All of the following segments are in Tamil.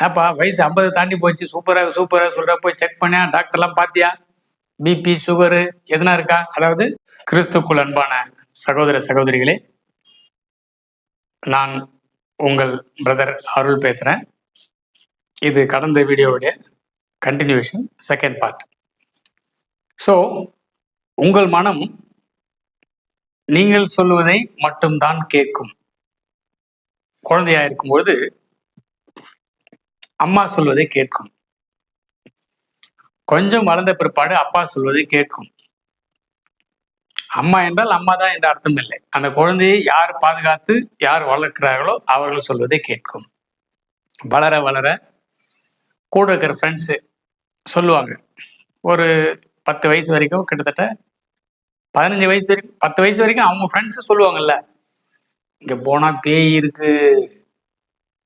ஏப்பா வயசு 50 தாண்டி போச்சு, சூப்பரா சூப்பரா சொல்ற, போய் செக் பண்ணியா, டாக்டர்லாம் பார்த்தியா, பிபி சுகரு எதுனா இருக்கா? அதாவது கிறிஸ்துக்குள் அன்பான சகோதர சகோதரிகளே, நான் உங்கள் பிரதர் அருள் பேசுறேன். இது கடந்த வீடியோவுடைய கண்டினியூஷன், செகண்ட் பார்ட். ஸோ உங்கள் மனம் நீங்கள் சொல்வதை மட்டும்தான் கேட்கும். குழந்தையா இருக்கும்போது அம்மா சொல்வதை கேட்கும். கொஞ்சம் வளர்ந்த பிற்பாடு அப்பா சொல்வதை கேட்கும். அம்மா என்றால் அம்மா தான் என்ற அர்த்தம் இல்லை. அந்த குழந்தையை யார் பாதுகாத்து யார் வளர்க்கிறார்களோ அவர்கள் சொல்வதை கேட்கும். வளர வளர கூட இருக்கிற ஃப்ரெண்ட்ஸு சொல்லுவாங்க. ஒரு 10 வயசு வரைக்கும், கிட்டத்தட்ட 15 வயசு வரைக்கும், 10 வயசு வரைக்கும் அவங்க ஃப்ரெண்ட்ஸு சொல்லுவாங்கல்ல, இங்கே போனால் பேய் இருக்கு,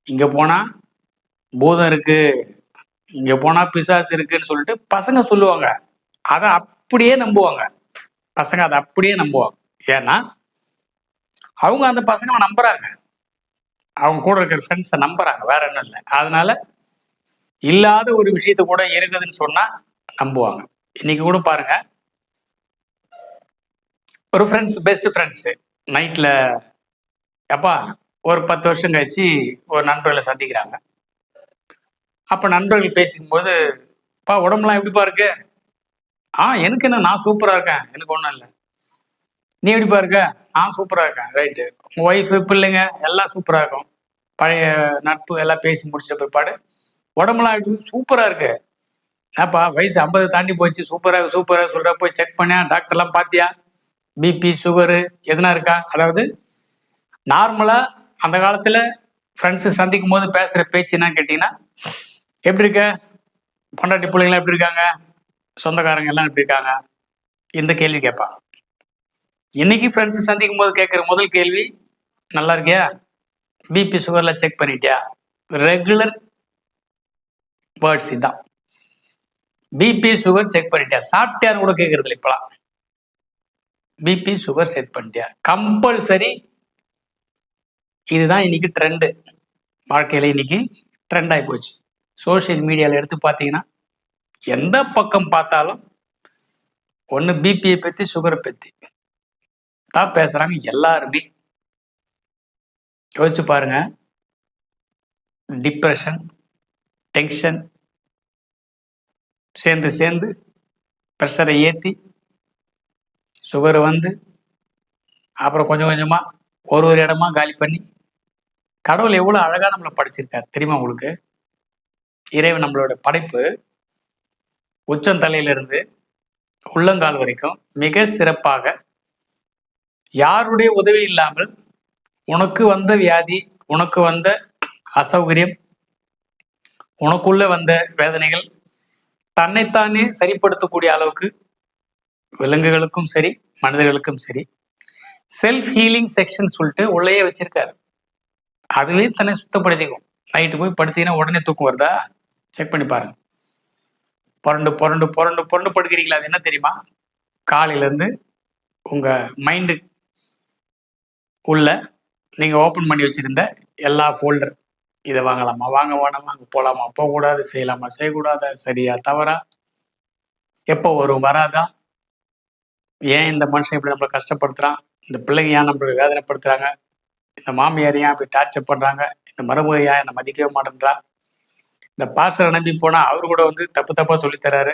இங்கே போனால் பூதம் இருக்கு, இங்கே போனால் பிசாசு இருக்குன்னு சொல்லிட்டு பசங்க சொல்லுவாங்க. அதை அப்படியே நம்புவாங்க. பசங்க அதை அப்படியே நம்புவாங்க. ஏன்னா அவங்க அந்த பசங்களை நம்புறாங்க, அவங்க கூட இருக்கிற ஃப்ரெண்ட்ஸை நம்புறாங்க, வேற ஒன்றும் இல்லை. அதனால இல்லாத ஒரு விஷயத்த கூட இருக்குதுன்னு சொன்னா நம்புவாங்க. இன்னைக்கு கூட பாருங்க, ஒரு ஃப்ரெண்ட்ஸ், பெஸ்ட் ஃப்ரெண்ட்ஸு நைட்ல அப்பா ஒரு 10 வருஷம் கழிச்சு ஒரு நண்பர்களை சந்திக்கிறாங்க. அப்ப நண்பர்கள் பேசிக்கும்போது, அப்பா உடம்புலாம் எப்படிப்பா இருக்கு? எனக்கு என்ன, நான் சூப்பரா இருக்கேன், எனக்கு ஒன்றும் இல்லை. நீ எப்படிப்பா இருக்க? நான் சூப்பரா இருக்கேன். ரைட்டு. உங்க ஒய்ஃபு, பிள்ளைங்க எல்லாம் சூப்பரா இருக்கும். பழைய நட்பு எல்லாம் பேசி முடிச்ச பிற்பாடு, உடம்புலாம் எப்படி? சூப்பரா இருக்கு. ஏப்பா வயசு 50 தாண்டி போச்சு, சூப்பரா சூப்பரா சொல்ற, போய் செக் பண்ணியா, டாக்டர்லாம் பார்த்தியா, பிபி சுகரு எதுனா இருக்கா? அதாவது நார்மலா அந்த காலத்துல ஃப்ரெண்ட்ஸு சந்திக்கும் போது பேசுற பேச்சு என்னன்னு கேட்டீங்கன்னா, எப்படி இருக்க, பொண்டாட்டி பிள்ளைங்களாம் எப்படி இருக்காங்க, சொந்தக்காரங்க எல்லாம் எப்படி இருக்காங்க, இந்த கேள்வி கேட்பாங்க. இன்னைக்கு ஃப்ரெண்ட்ஸு சந்திக்கும் போது கேட்குற முதல் கேள்வி, நல்லா இருக்கியா, பிபி சுகர்லாம் செக் பண்ணிட்டியா? ரெகுலர் வேர்ட்ஸ் இதான். பிபி சுகர் செக் பண்ணிட்டியா? சாப்பிட்டியான்னு கூட கேட்கறது இல்லை இப்பலாம். பிபி சுகர் செக் பண்ணிட்டியா? கம்பல்சரி. இதுதான் இன்னைக்கு ட்ரெண்டு. வாழ்க்கையில இன்னைக்கு ட்ரெண்ட் ஆகி போச்சு. சோசியல் மீடியாவில் எடுத்து பார்த்தீங்கன்னா, எந்த பக்கம் பார்த்தாலும் ஒன்று பிபியை பற்றி, சுகரை பற்றி தான் பேசுறாங்க எல்லாருமே. யோசிச்சு பாருங்க. டிப்ரெஷன், டென்ஷன் சேர்ந்து சேர்ந்து ப்ரெஷரை ஏற்றி சுகரை வந்து அப்புறம் கொஞ்சம் கொஞ்சமா ஒரு ஒரு இடமா காலி பண்ணி, கடவுள் எவ்வளோ அழகா நம்மளை படைச்சிருக்காரு தெரியுமா உங்களுக்கு? இறைவன் நம்மளோட படைப்பு உச்சந்தலையிலிருந்து உள்ளங்கால் வரைக்கும் மிக சிறப்பாக, யாருடைய உதவி இல்லாமல் உனக்கு வந்த வியாதி, உனக்கு வந்த அசௌகரியம், உனக்குள்ள வந்த வேதனைகள் தன்னைத்தானே சரிப்படுத்தக்கூடிய அளவுக்கு விலங்குகளுக்கும் சரி, மனிதர்களுக்கும் சரி, செல்ஃப் ஹீலிங் செக்ஷன் சொல்லிட்டு உள்ளேயே வச்சிருக்காரு. அதுவே தன்னை சுத்தப்படுத்திக்கும். நைட்டு போய் படுத்தீங்கன்னா உடனே தூக்கம் வருதா? செக் பண்ணி பாருங்க. புரண்டு புரண்டு புரண்டு புரண்டு படுக்கிறீங்களா? அது என்ன தெரியுமா? காலையிலேருந்து உங்க மைண்டு உள்ள நீங்க ஓப்பன் பண்ணி வச்சிருந்த எல்லா ஃபோல்டர், இதை வாங்கலாமா, வாங்க வேணாமா, அங்கே போகலாமா, போகக்கூடாது, செய்யலாமா, செய்யக்கூடாதா, சரியா தவறா, எப்போ வரும் வராதா, ஏன் இந்த மனுஷன் இப்படி நம்மளை கஷ்டப்படுத்துறான், இந்த பிள்ளைங்க ஏன் நம்மளை வேதனைப்படுத்துறாங்க, இந்த மாமியார் ஏன் அப்படி டார்ச்சர் பண்றாங்க, இந்த மருமக ஏன் என்னை மதிக்கவே மாட்டேன்றா, இந்த பாஸ்டரை நம்பி போனா அவரு கூட வந்து தப்பு தப்பா சொல்லித்தராரு,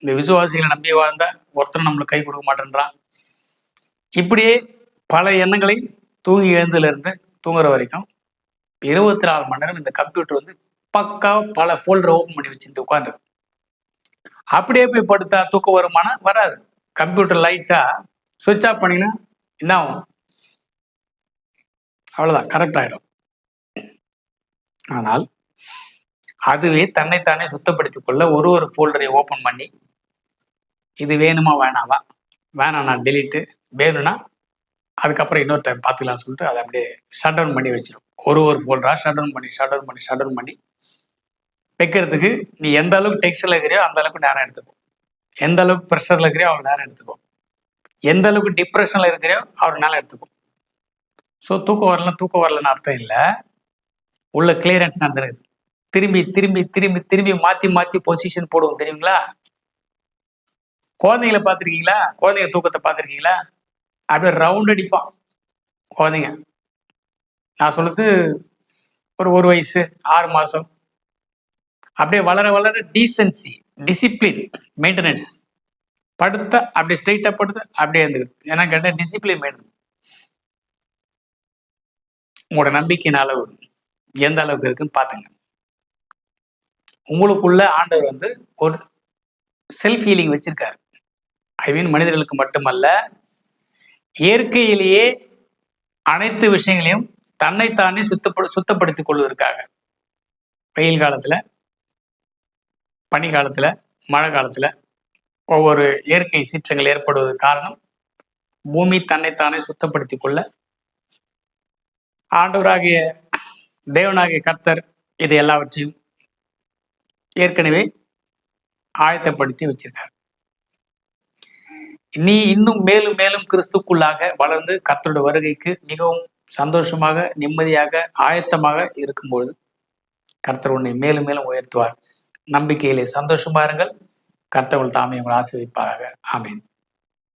இந்த விசுவாசிகளை நம்பி வாழ்ந்தா ஒருத்தரும் நம்மளுக்கு கை கொடுக்க மாட்டேன்றான். இப்படியே பல எண்ணங்களை தூங்கி எழுந்துல இருந்து தூங்குற வரைக்கும் 24 மணி நேரம் இந்த கம்ப்யூட்டர் வந்து பக்கா பல ஃபோல்டர் ஓப்பன் பண்ணி வச்சுட்டு உட்காந்து, அப்படியே போய் படுத்தா தூக்கம் வருமானா? வராது. கம்ப்யூட்டர் லைட்டா சுவிட்ச் ஆஃப் பண்ணினா என்ன ஆகும்? அவ்வளவுதான், கரெக்ட் ஆயிடும். ஆனால் அதுவே தன்னைத்தானே சுத்தப்படுத்திக் கொள்ள ஒரு ஒரு ஃபோல்டரை ஓப்பன் பண்ணி, இது வேணுமா வேணாவா, வேணாம் நான் டெலிட்டு, வேணும்னா அதுக்கப்புறம் இன்னொரு டைம் பார்த்துக்கலாம்னு சொல்லிட்டு அதை அப்படியே ஷட் டவுன் பண்ணி வச்சிடும். ஒரு ஒரு ஃபோல்டரா ஷட் டவுன் பண்ணி ஷட் டவுன் பண்ணி ஷட் டவுன் பண்ணி வைக்கிறதுக்கு நீ எந்த அளவுக்கு டென்ஷனில் இருக்கிறியோ அந்த அளவுக்கு நேரம் எடுத்துக்கும். எந்த அளவுக்கு ப்ரெஷரில் இருக்கிறியோ அவ்வளோ நேரம் எடுத்துக்கும். எந்த அளவுக்கு டிப்ரெஷனில் இருக்கிறியோ அவ்வளோ நேரம் எடுத்துக்கும். ஸோ தூக்கம் வரலன்னு அர்த்தம் இல்லை, உள்ள கிளியரன்ஸ் நடந்துருக்குது. திரும்பி திரும்பி திரும்பி திரும்பி மாத்தி மாத்தி பொசிஷன் போடுவோம் தெரியுங்களா? குழந்தைங்களை பார்த்துருக்கீங்களா? குழந்தைங்க தூக்கத்தை பார்த்துருக்கீங்களா? அப்படியே ரவுண்ட் அடிப்பான் குழந்தைங்க. நான் சொல்றது ஒரு வயசு 6 மாசம். அப்படியே வளர வளர டீசென்சி, டிசிப்ளின், மெயின்டெனன்ஸ். படுத்த அப்படியே ஸ்ட்ரைட்டா படுத்து அப்படியே எழுந்துக்கிறது. ஏன்னா கேட்டா டிசிப்ளின் மெயின்டைன். உங்களோட நம்பிக்கையின் அளவு எந்த அளவுக்கு இருக்குன்னு பாத்துங்க. உங்களுக்குள்ள ஆண்டவர் ஒரு செல்ஃப் ஹீலிங் வச்சிருக்காரு. ஐ மீன் மனிதர்களுக்கு மட்டுமல்ல, இயற்கையிலேயே அனைத்து விஷயங்களையும் தன்னைத்தானே சுத்தப்படுத்திக் கொள்வதற்காக வெயில் காலத்துல, பனி காலத்துல, மழை காலத்துல ஒவ்வொரு இயற்கை சீற்றங்கள் ஏற்படுவதற்கு காரணம் பூமி தன்னைத்தானே சுத்தப்படுத்திக் கொள்ள ஆண்டவராகிய தேவனாகிய கர்த்தர் இது எல்லாவற்றையும் ஏற்கனவே ஆயத்தப்படுத்தி வச்சிருக்கார். நீ இன்னும் மேலும் மேலும் கிறிஸ்துக்குள்ளாக வளர்ந்து கர்த்தருடைய வருகைக்கு மிகவும் சந்தோஷமாக, நிம்மதியாக, ஆயத்தமாக இருக்கும்பொழுது கர்த்தர் உன்னை மேலும் மேலும் உயர்த்துவார். நம்பிக்கையிலே சந்தோஷமா இருங்கள். கர்த்தர் தாமே உங்களை ஆசீர்வதிப்பாராக. ஆமென்.